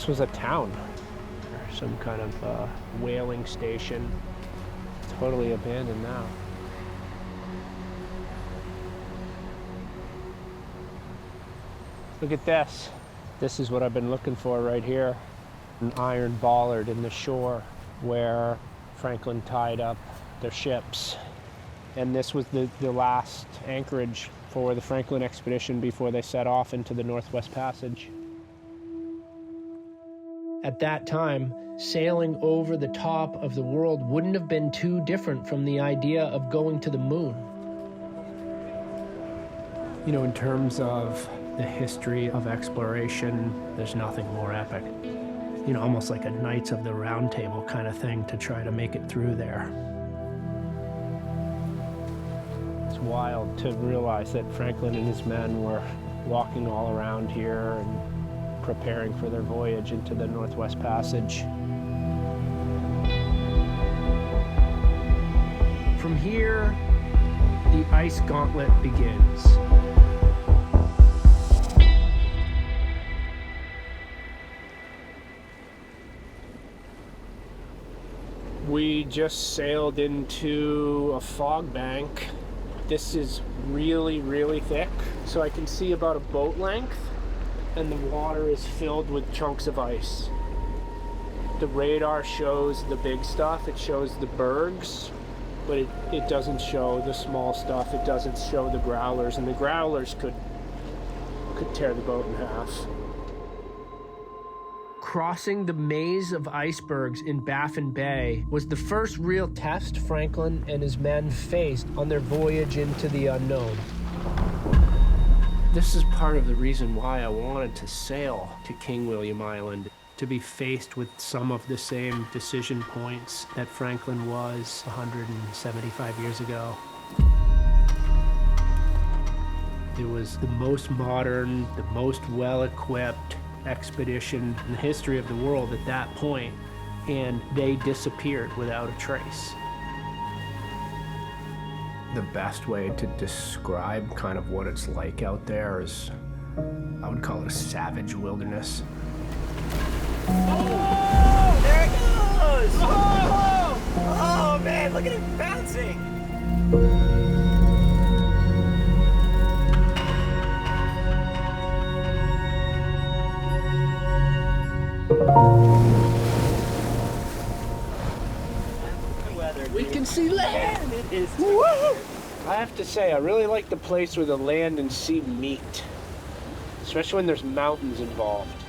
this was a town, or some kind of whaling station. Totally abandoned now. Look at this. This is what I've been looking for right here. An iron bollard in the shore where Franklin tied up their ships. And this was the last anchorage for the Franklin expedition before they set off into the Northwest Passage. At that time, sailing over the top of the world wouldn't have been too different from the idea of going to the moon. You know, in terms of the history of exploration, there's nothing more epic. You know, almost like a Knights of the Round Table kind of thing to try to make it through there. It's wild to realize that Franklin and his men were walking all around here and preparing for their voyage into the Northwest Passage. From here, the ice gauntlet begins. We just sailed into a fog bank. This is really, really thick, so I can see about a boat length, and the water is filled with chunks of ice. The radar shows the big stuff, it shows the bergs, but it doesn't show the small stuff, it doesn't show the growlers, and the growlers could tear the boat in half. Crossing the maze of icebergs in Baffin Bay was the first real test Franklin and his men faced on their voyage into the unknown. This is part of the reason why I wanted to sail to King William Island, to be faced with some of the same decision points that Franklin was 175 years ago. It was the most modern, the most well-equipped expedition in the history of the world at that point, and they disappeared without a trace. The best way to describe kind of what it's like out there is, I would call it a savage wilderness. Oh, there it goes! Oh, oh man, look at it bouncing! We can see land! It is. Woo! I have to say, I really like the place where the land and sea meet, especially when there's mountains involved.